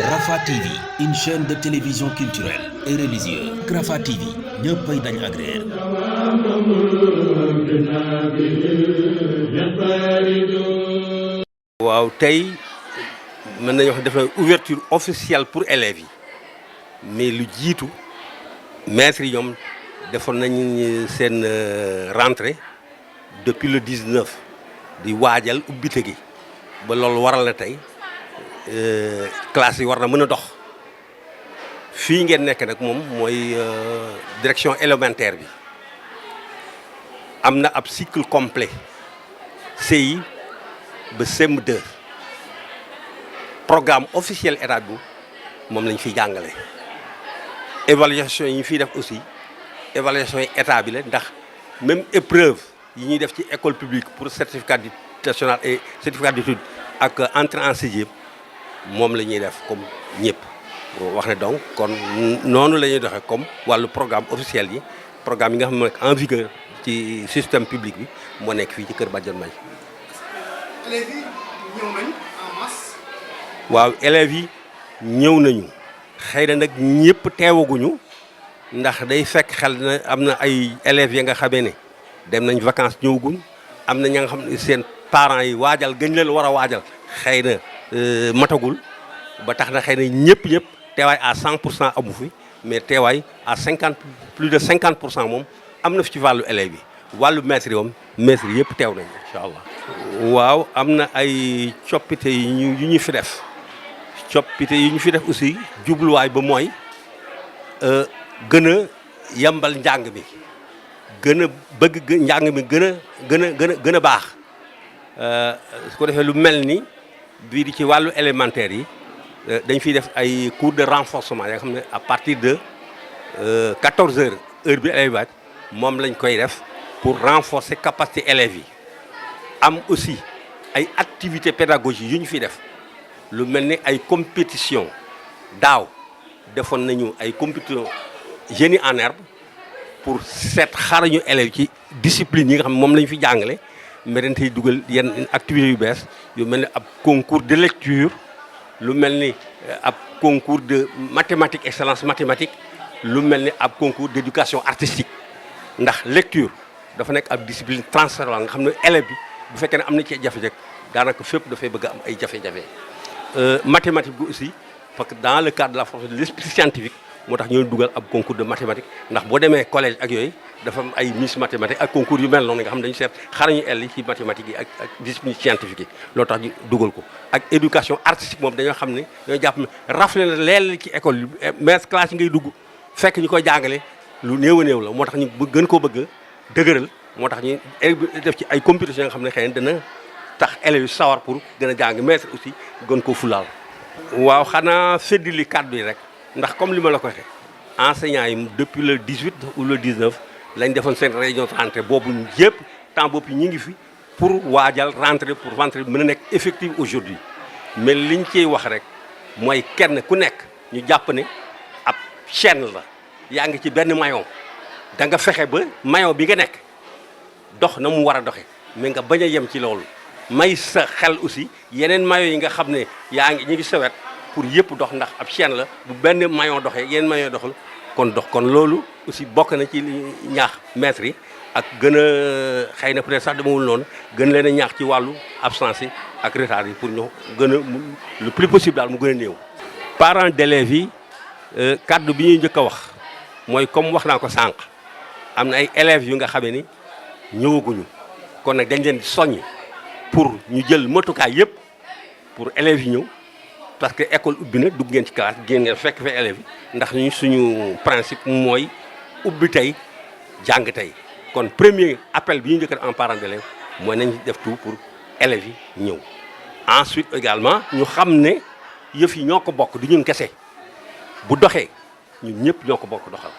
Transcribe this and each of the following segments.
Rafah TV, une chaîne de télévision culturelle et religieuse. Rafah TV ñëppay dañ agréer. waaw tey mën nañu wax def na ouverture officielle pour élèves yi mais lu jiitu maîtres yi ñoom defoon nañu seen rentrée depuis le 19 di waajal ubbite gi ba loolu waral na tey classe yi war na mën a dox fii ngeen nekk nag moom mooy direction élémentaire bi am na ab cycle complet CI ba CM2 programme officiel état bi moom lañ fiy jàngale évaluation yi ñu fiy def aussi évaluation yi état bi la ndax même épreuve yi ñuy def ci école publique pour certificat national et certificat d'études ak entrée en sixième moom la ñuy def comme ñëpp wax ne donc kon noonu la ñuy doxee comme wàllu programme officiel yi programme yi nga xam ne en vigueur ci système public bi moo nekk fii ci Kër Badiane May. élèves yi ñëw nañ en masse. waaw élèves yi ñëw nañu xëy na nag ñëpp teewaguñu ndax day fekk xel na am na ay élèves ya nga xamee ne dem nañ vacances ñëwaguñ am na ña nga xam ne seen parents yi waajal gëñ leen war a waajal xëy na matagul ba tax na xëy na ñëpp teewaay à 100% amu fi mais teewaay à plus de 50% moom am na fi ci wàllu élèves yi wàllu maîtres yi moom maîtres yëpp teew nañ incha allah. waaw am na ay coppite yu ñu fi def coppite yi ñu fi def aussi jubluwaay ba mooy gën a yembal njàng mi gën a bëgg njàng mi gën a baax su ko defee lu mel ni bii di ci wàllu élémentaire yi dañ fiy def ay cours de renforcement yoo xam ne à partir de 14 heures heure bi élèves waaj moom lañ koy def pour renforcer capacité élèves yi am aussi ay activités pédagogiques yu ñu fi def lu mel ni ay compétition daaw defoon nañu ay compétition génie en herbe pour seet xarañu élèves ci discipline yi nga xam ne moom la ñu fi jàngale mais dañ tey dugal yenn activités yu bees yu mel ni ab concours de lecture lu mel ni ab concours de mathématiques excellence mathématique lu mel ni ab concours d'éducation artistique ndax lecture dafa nekk ab discipline transversale nga xam ne élève bi bu fekkee ne am na ci jafe-jafe daanaka fépp dafay bëgg a am ay jafe-jafe mathématique bi aussi parce que dans le cadre de la formation de l'esprit scientifique moo tax ñoo dugal ab concours de mathématique ndax boo demee collège ak yooyu dafa am ay miss mathématique ak concours yu mel noonu nga xam ne dañu seet xarañu el yi ci mathématiques yi ak discipline scientifique yi loolu tax ñu dugal ko ak éducation artistique moom dañoo xam ne dañoo jàpp ne rafle na leel ci école yi mais classe yi ngay dugg fekk ñu koy jàngale lu néew a néew la moo tax ñu gën koo bëgg a dëgëral moo tax ñu def ci ay compétitions nga xam ne xëy na dana tax élèves yi sawar pour gën a jàng maître aussi gën koo fulaal. waaw xanaa feddali kàddu yi rek ndax comme li ma la ko waxee enseignants yi depuis le 18 ou le 19 lañ defoon seen réunion de rentrée boobu yëpp temps boobu ñu ngi fi pour waajal rentrée pour rentrée mën a nekk effective aujourd'hui mais liñ ciy wax rek mooy kenn ku nekk ñu jàpp ne ab chaîne la yaa ngi ci benn maillon da nga fexe ba maillon bi nga nekk dox na mu war a doxe mais nga bañ a yem ci loolu may sa xel aussi yeneen maillon yi nga xam ne yaa ngi ñu ngi sawet pour yëpp dox ndax ab chaîne la bu benn maillon doxee yeneen maillon doxul kon loolu aussi bokk na ci ñaax maîtres yi ak gën a xëy na peut-être sax demawul noonu gën leen a ñaax ci wàllu absence yi ak retard yi pour ñu gën a le plus possible daal mu gën a néew. parents d'élèves yi kaddu bi ñuy njëkk a wax mooy comme wax naa ko sànq am na ay élèves yu nga xamee ni ñëwaguñu kon nag dañ leen di soññ pour ñu jël matukaay yëpp pour élèves yi ñëw parce que école ubbi na dugg ngeen ci classe génn ngeen fekk fa élèves yi ndax ñu suñu principe mooy ubbi tey jàng tey kon premier appel bi ñu njëkk en parents d'élèves mooy nañ def tout pour élèves yi ñëw. ensuite également ñu xam ne yëf yi ñoo ko bokk du ñun kese bu doxee ñun ñëpp ñoo ko bokk doxal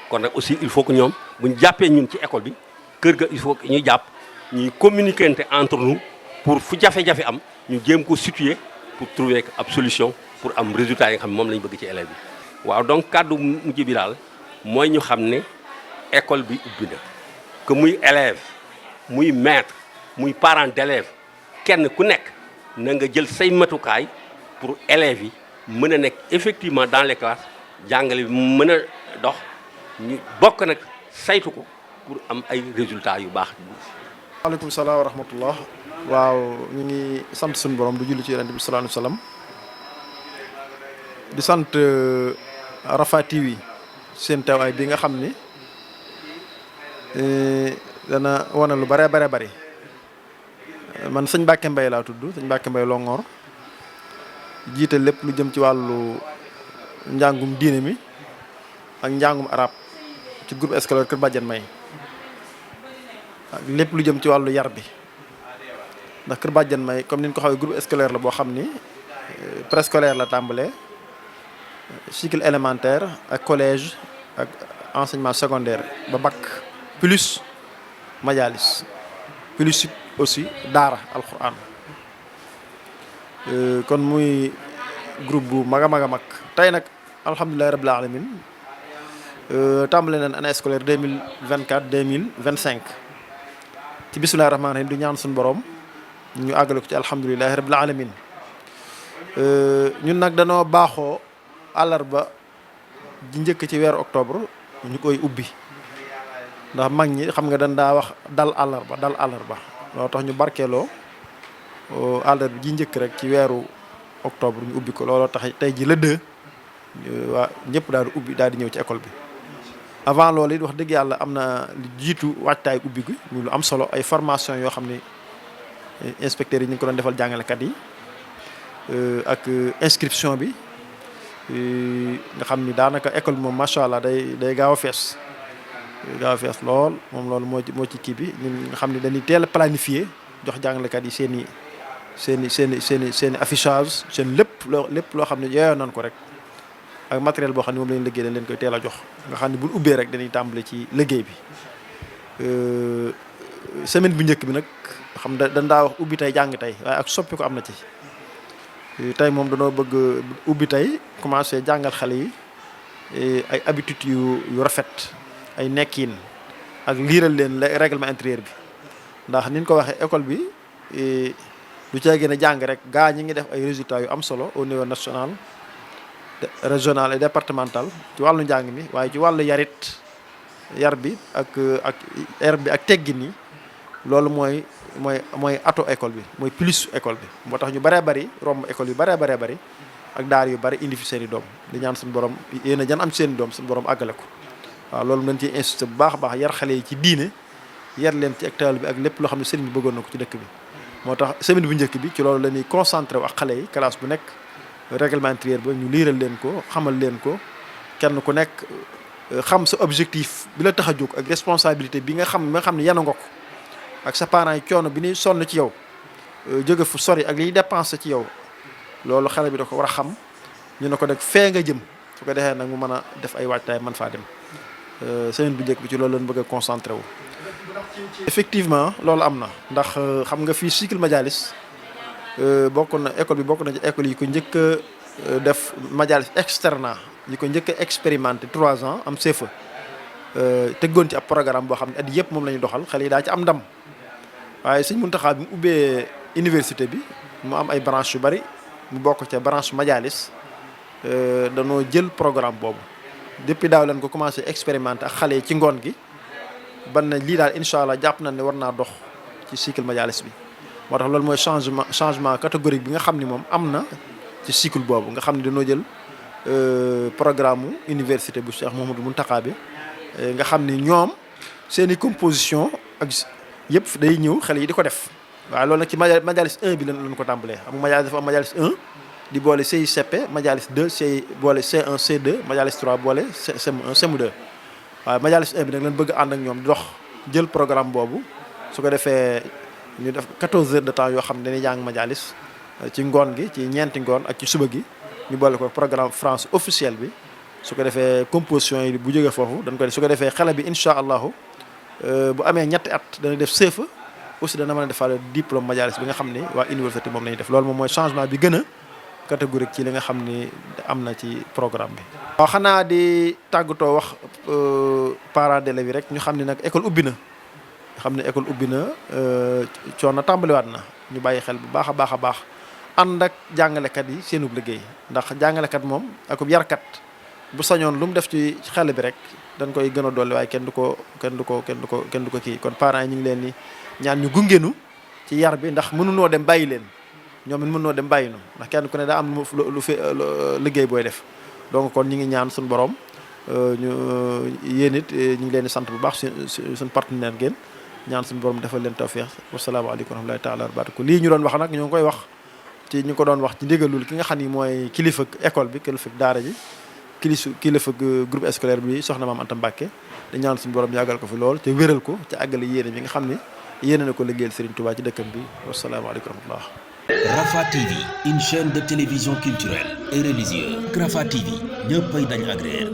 kon nag aussi il faut que ñoom bu ñu jàppee ñun ci école bi kër ga il faut que ñu jàpp ñuy communiquer entre nous pour fu jafe-jafe am ñu jéem ko situer pour trouver ab solution pour am résultat yi nga xam ne moom la ñu bëgg ci élèves bi. waaw donc kàddu mujj bi daal mooy ñu xam ne école bi ubbi na que muy élève muy maître muy parent d'élève kenn ku nekk na nga jël say matukaay pour élèves yi mën a nekk effectivement dans les classes jàngale bi mën a dox ñu bokk nag saytu ko pour am ay résultats yu baax. waaleykum salaam wa rahmatullah. waaw ñu ngi sant suñu borom du julli ci yonent bi sallallahu alayhi wasallam di sant Rafah TV seen teewaay bi nga xam ni dana wane lu bare bari man sëñ Mbacke Mbaye laa tudd sëñ Mbacke Mbaye Longoor jiite lépp lu jëm ci wàllu njàngum diine mi ak njàngum arab ci groupe scolaire Kër Badiane May ak lépp lu jëm ci wàllu yar bi ndax Kër Badiane May comme ni ñu ko xawee groupe scolaire la boo xam ni préscolaire la tàmbalee cycle élémentaire ak collège ak enseignement secondaire ba bac plus majalis plus aussi daara alquran kon muy groupe bu mag a mag tey nag alhamdulilahi rabbil alamin tàmbale nañ année scolaire 2024 2025 ci bismillahi rahmaani rahim di ñaan suñu borom ñu àggale ko ci alhamdulilahi rabbil alamin ñun nag danoo baaxoo àllarba ji njëkk ci weeru octobre ñu koy ubbi ndax mag ñi xam nga dañ daa wax dal àllarba loolu tax ñu barkeeloo àllarba ji njëkk rek ci weeru octobre ñu ubbi ko looloo tax tey ji le 2 waa ñëpp daal di ubbi daal di ñëw ci école bi. avant loolu it wax dëgg yàlla am na lu jiitu waajtaay ubbi gi muy lu am solo ay formation yoo xam ne inspecteurs yi ñu ngi ko doon defal jàngalekat yi ak inscription bi nga xam ni daanaka école bi moom macha allah day gaaw a fees. Lool moom loolu moo ci kii bi ñun nga xam ne dañuy teel a planifier jox jàngalekat yi seen i affichage seen lépp loo xam ne yeyoo nañ ko rek ak matériel boo xam ne moom lañ liggéey dañ leen koy teel a jox nga xam ne buñ ubbee rek dañuy tàmbale ci liggéey bi semaine bu njëkk bi nag xam dañ daa wax ubbi tey jàng tey waaye ak soppi ko am na ci tey moom danoo bëgg ubbi tey commencé jàngal xale yi ay habitudes yu rafet ay nekkin ak liiral leen règlement intérieur bi ndax ni ñu ko waxee école bi lu caa gën a jàng rek gaa ñi ngi def ay résultats yu am solo au niveau national régional et départemental ci wàllu njàng mi waaye ci wàllu yar bi ak teggin yi loolu mooy ato école bi mooy plus école bi moo tax ñu baree bari romb école yu baree bari ak daar yu bari indi fi seen i doom di ñaan suñu borom yéen a jan am seen i doom suñu borom àggale ko. waaw loolu dañ ciy insisté bu baax a baax yar xale yi ci diine yar leen ci hectare bi ak lépp loo xam ne sëriñ bi bëggoon na ko ci dëkk bi moo tax semaine bu njëkk bi ci loolu la ñuy concentré wu ak xale yi classe bu nekk règlement intérieur ba ñu liiral leen ko xamal leen ko kenn ku nekk xam sa objectif bi la tax a jóg ak responsabilité bi nga xam ne yanu nga ko ak sa parents yi coono bi ñuy sonn ci yow jóge fu sori ak liy dépensé ci yow loolu xale bi da ko war a xam ñu ne ko nag fee nga jëm su ko defee nag mu mën a def ay waajtaay mën faa dem semaine bu njëkk bi ci loolu lañ bëgg a concentré wu. effectivement loolu am na ndax xam nga fii cycle majalis école bi bokk na ci école yi ko njëkk a def majalis externat yi ko njëkk a expérimenté 3 ans am CFEE teggoon ci ab programme boo xam ne at yëpp moom la ñu doxal xale yi daa ci am ndam waaye Sëñ Muntaxa bi mu ubbee université bi mu am ay branche yu bari mu bokk ca branche majalis danoo jël programme boobu. depuis daaw leen ko commencé expérimenter ak xale yi ci ngoon gi ban na lii daal incha allah jàpp nañ ne war naa dox ci cycle majalis bi moo tax loolu mooy changement catégorique bi nga xam ni moom am na ci cycle boobu nga xam ne dañoo jël programme université bu Cheikh Mouhamadou Mountakha bi nga xam ni ñoom seen i composition ak yëpp day ñëw xale yi di ko def waaye loolu nag ci majalis 1 bi lañ ko tàmbalee am majalis dafa am majalis 1 di boole CICP majalis 2 boole C1 C2 majalis 3 boole CM1 CM2 waaye majalis 1 bi nag lañ bëgg ànd ak ñoom dox jël programme boobu su ko defee ñu def 14 heures de temps yoo xam ne dañuy jàng majalis ci ngoon gi ci ñeenti ngoon ak ci suba gi ñu boole ko programme France officiel bi su ko defee composition yi bu jógee foofu dañ ko def su ko defee xale bi incha allahu bu amee ñetti at dana def CFEE aussi dana mën a defaale diplôme majalis bi nga xam ni waa université moom la ñuy def loolu moom mooy changement bi gën a catégorique ci li nga xam ni am na ci programme bi. waaw xanaa di tàggatoo wax parents d'élèves yi rek ñu xam ne nag école ubbi na coono tàmbaliwaat na ñu bàyyi xel bu baax a baax ànd ak jàngalekat yi seenub liggéey ndax jàngalekat moom akub yarkat bu sañoon lu mu def ci xel bi rek dañ koy gën a dolli waaye kenn du ko kii kon parents yi ñu ngi leen ni ñaan ñu gungenu ci yar bi ndax mënunoo dem bàyyi leen ñoom it mënunoo dem bàyyi nu ndax kenn ku ne daa am lu fi liggéey booy def donc kon ñi ngi ñaan suñu borom ñu yéen it ñu ngi leen di sant bu baax suñu partenaire ngeen ñaan suñu borom defal leen tawfeex wasalaamaaleykum wa rahmatulahi taala wa barakatuh lii ñu doon wax nag ñoo ngi koy wax ci ñu ko doon wax ci ndigalul ki nga xam ni mooy kilifa école bi kilifa daara ji kilifa groupe scolaire bi soxna Maam Anta Mbàkke di ñaan suñu borom yàggal ko fi lool te wéral ko te àggale yéene bi nga xam ne yéene na ko liggéeyal Serigne Touba ci dëkkam bi wasalaamaaleykum wa rahmatullah. Rafah TV, une chaîne de télévision culturelle et religieuse. Rafah TV, ñëppay dañ agréer.